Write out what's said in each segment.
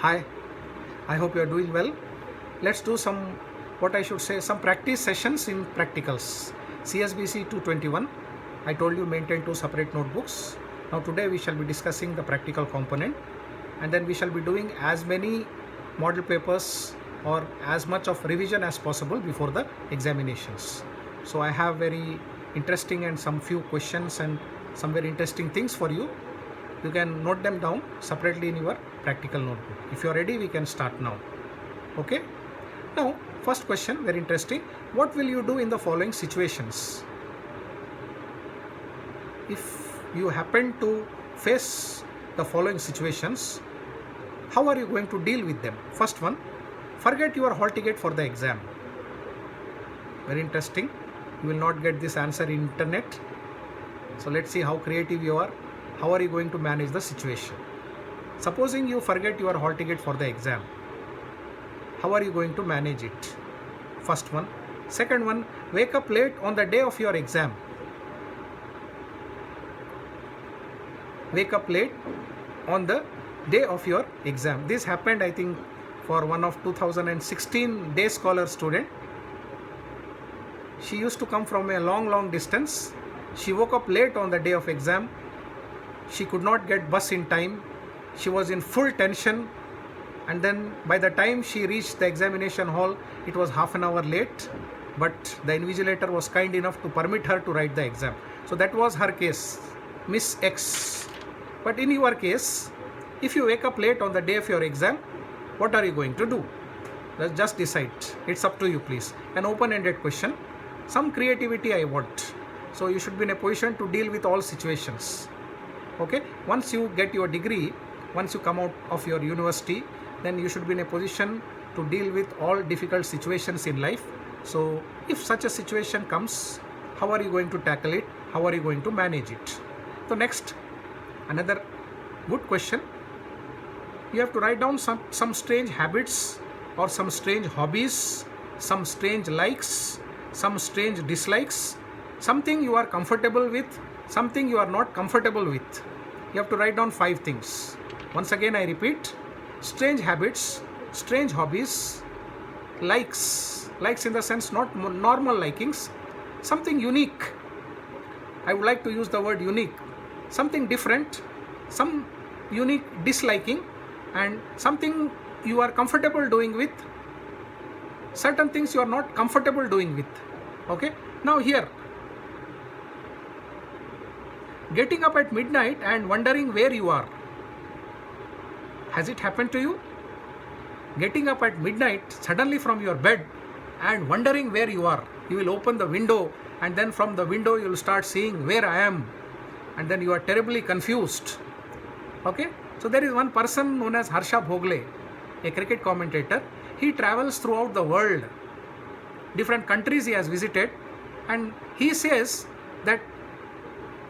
Hi, I hope you are doing well. Let's do some practice sessions in practicals. CSBC 221, I told you maintain 2 separate notebooks. Now today we shall be discussing the practical component, and then we shall be doing as many model papers or as much of revision as possible before the examinations. So I have very interesting and some few questions and some very interesting things for you. You can note them down separately in your practical notebook. If you are ready, we can start now. Okay? Now, first question, very interesting. What will you do in the following situations? If you happen to face the following situations, how are you going to deal with them? First one, forget your hall ticket for the exam. Very interesting. You will not get this answer in internet. So let's see how creative you are. How are you going to manage the situation? Supposing you forget your hall ticket for the exam, how are you going to manage it? First one. Second one, wake up late on the day of your exam. Wake up late on the day of your exam. This happened, I think, for one of 2016 day scholar student. She used to come from a long distance. She woke up late on the day of exam. She could not get bus in time. She was in full tension, and then by the time she reached the examination hall, it was half an hour late, but the invigilator was kind enough to permit her to write the exam. So that was her case, Miss X. But in your case, if you wake up late on the day of your exam, what are you going to do? Let's just decide. It's up to you, please. An open-ended question. Some creativity I want. So you should be in a position to deal with all situations. Okay, once you get your degree, once you come out of your university, then you should be in a position to deal with all difficult situations in life. So if such a situation comes, how are you going to tackle it? How are you going to manage it? So next, another good question. You have to write down some strange habits or some strange hobbies, some strange likes, some strange dislikes, something you are comfortable with, something you are not comfortable with. You have to write down 5 things. Once again I repeat, strange habits, strange hobbies, likes in the sense not normal likings, something unique. I would like to use the word unique, something different, some unique disliking, and something you are comfortable doing with, certain things you are not comfortable doing with. Okay, now here, getting up at midnight and wondering where you are. Has it happened to you? Getting up at midnight suddenly from your bed and wondering where you are. You will open the window, and then from the window you will start seeing where I am, and then you are terribly confused. Okay? So there is one person known as Harsha Bhogle, a cricket commentator. He travels throughout the world. Different countries he has visited, and he says that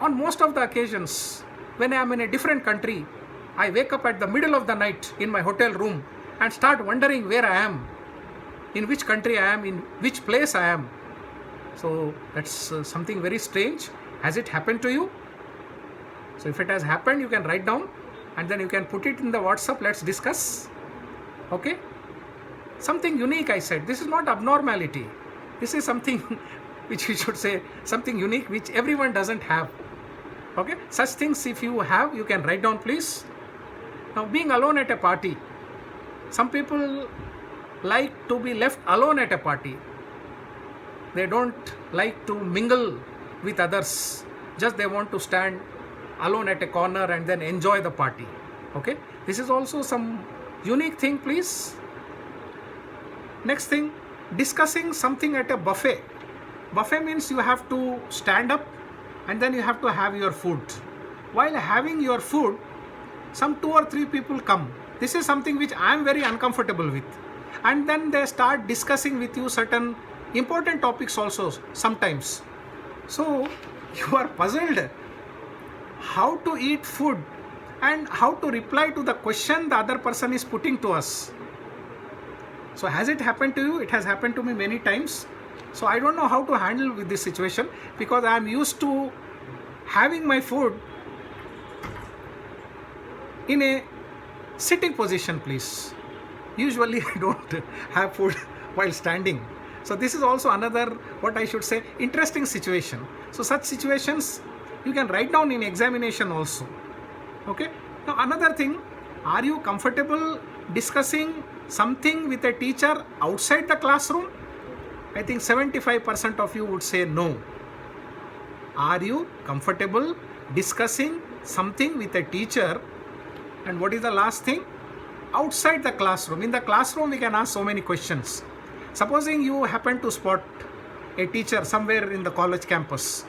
on most of the occasions, when I am in a different country, I wake up at the middle of the night in my hotel room and start wondering where I am, in which country I am, in which place I am. So that's something very strange. Has it happened to you? So if it has happened, you can write down and then you can put it in the WhatsApp. Let's discuss. Okay? Something unique, I said. This is not abnormality. This is something which we should say, something unique which everyone doesn't have. Okay, such things if you have, you can write down, please. Now, being alone at a party. Some people like to be left alone at a party. They don't like to mingle with others. Just they want to stand alone at a corner and then enjoy the party. Okay, this is also some unique thing, please. Next thing, discussing something at a buffet. Buffet means you have to stand up and then you have to have your food. While having your food, some 2 or 3 people come. This is something which I am very uncomfortable with. And then they start discussing with you certain important topics also sometimes. So you are puzzled how to eat food and how to reply to the question the other person is putting to us. So has it happened to you? It has happened to me many times. So I don't know how to handle with this situation because I am used to having my food in a Sitting position, please. Usually I don't have food while standing. So this is also another, what I should say, interesting situation. So such situations you can write down in examination also. Okay. Now another thing, are you comfortable discussing something with a teacher outside the classroom? I think 75% of you would say no. Are you comfortable discussing something with a teacher? And what is the last thing? Outside the classroom. In the classroom we can ask so many questions. Supposing you happen to spot a teacher somewhere in the college campus,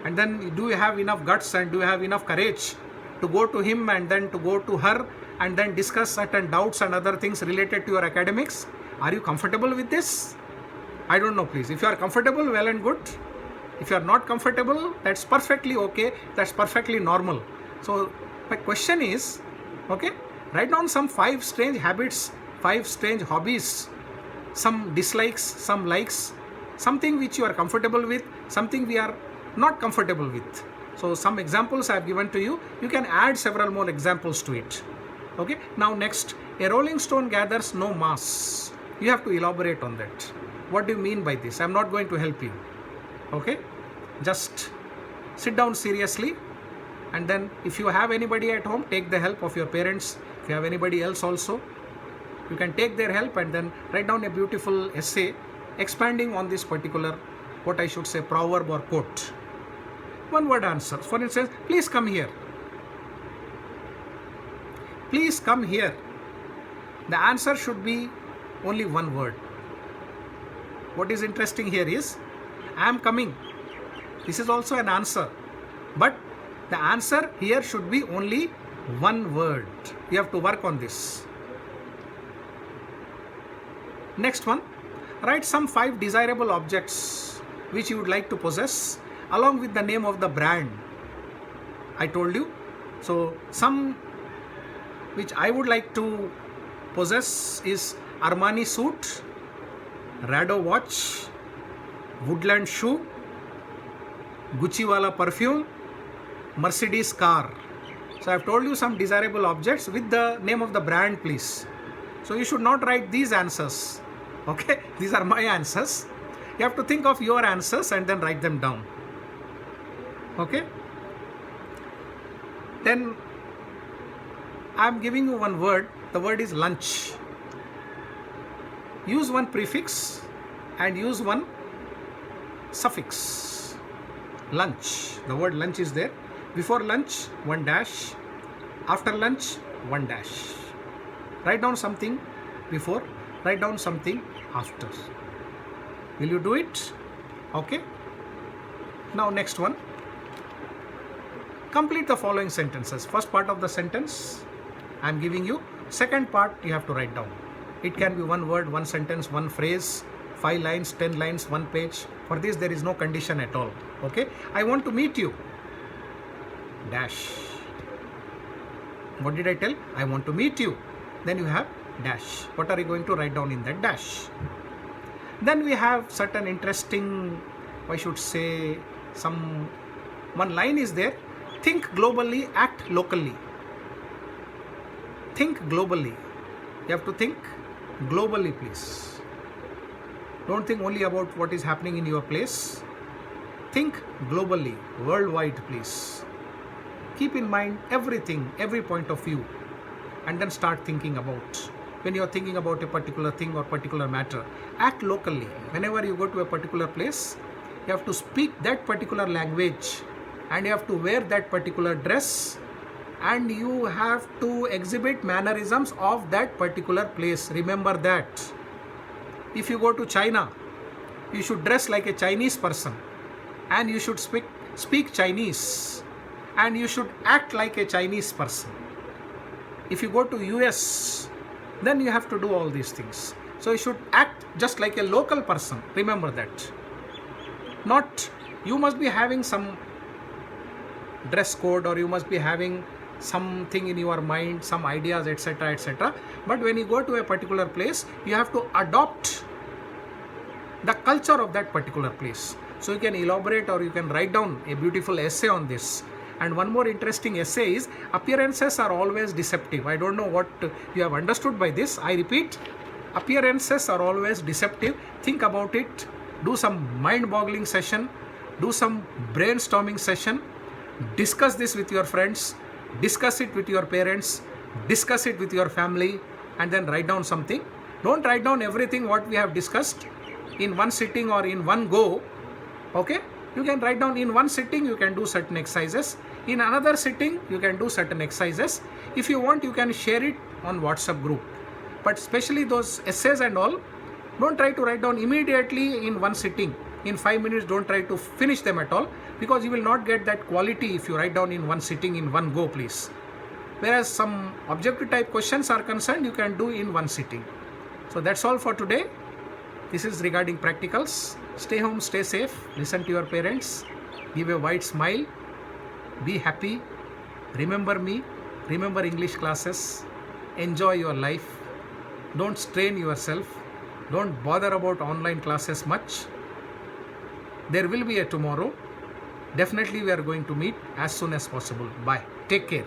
and then do you have enough guts and do you have enough courage to go to him and then to go to her and then discuss certain doubts and other things related to your academics? Are you comfortable with this? I don't know, please. If you are comfortable, well and good. If you are not comfortable, that's perfectly okay. That's perfectly normal. So my question is, okay, write down some 5 strange habits, 5 strange hobbies, some dislikes, some likes, something which you are comfortable with, something we are not comfortable with. So some examples I have given to you. You can add several more examples to it. Okay. Now next, a rolling stone gathers no mass. You have to elaborate on that. What do you mean by this? I am not going to help you. Okay. Just sit down seriously, and then if you have anybody at home, take the help of your parents. If you have anybody else also, you can take their help and then write down a beautiful essay expanding on this particular, what I should say, proverb or quote. One word answers. For instance, please come here. Please come here. The answer should be only one word. What is interesting here is, I am coming. This is also an answer. But the answer here should be only one word. You have to work on this. Next one, write some 5 desirable objects which you would like to possess along with the name of the brand. I told you. So some which I would like to possess is Armani suit, Rado watch, Woodland shoe, Gucci wala perfume, Mercedes car. So I have told you some desirable objects with the name of the brand, please. So you should not write these answers. Okay, these are my answers. You have to think of your answers and then write them down. Okay. Then I am giving you one word. The word is lunch. Use one prefix and use one suffix. Lunch. The word lunch is there. Before lunch, 1 dash. After lunch, 1 dash. Write down something before, write down something after. Will you do it? Okay. Now next one. Complete the following sentences. First part of the sentence I am giving you. Second part you have to write down. It can be one word, one sentence, one phrase, 5 lines, 10 lines, 1 page. For this there is no condition at all. Okay. I want to meet you. Dash. What did I tell? I want to meet you. Then you have dash. What are you going to write down in that dash? Then we have certain interesting, I should say, one line is there. Think globally, act locally. Think globally. You have to think globally, please. Don't think only about what is happening in your place. Think globally, worldwide, please. Keep in mind everything, every point of view, and then start thinking about. When you are thinking about a particular thing or particular matter, act locally. Whenever you go to a particular place, you have to speak that particular language, and you have to wear that particular dress, and you have to exhibit mannerisms of that particular place. Remember that. If you go to China, you should dress like a Chinese person, and you should speak Chinese, and you should act like a Chinese person. If you go to US, then you have to do all these things. So you should act just like a local person. Remember that. Not, you must be having some dress code, or you must be having something in your mind, some ideas, etc., etc. But when you go to a particular place, you have to adopt the culture of that particular place. So you can elaborate, or you can write down a beautiful essay on this, And one more interesting essay is, appearances are always deceptive. I don't know what you have understood by this. I repeat, appearances are always deceptive. Think about it. Do some mind-boggling session. Do some brainstorming session. Discuss this with your friends. Discuss it with your parents. Discuss it with your family. And then write down something. Don't write down everything what we have discussed in one sitting or in one go. Okay? You can write down in one sitting, you can do certain exercises. In another sitting, you can do certain exercises. If you want, you can share it on WhatsApp group. But especially those essays and all, don't try to write down immediately in one sitting. In 5 minutes, don't try to finish them at all, because you will not get that quality if you write down in one sitting, in one go, please. Whereas some objective type questions are concerned, you can do in one sitting. So that's all for today. This is regarding practicals. Stay home, stay safe, listen to your parents, give a wide smile, be happy, remember me, remember English classes, enjoy your life, don't strain yourself, don't bother about online classes much. There will be a tomorrow. Definitely we are going to meet as soon as possible. Bye. Take care.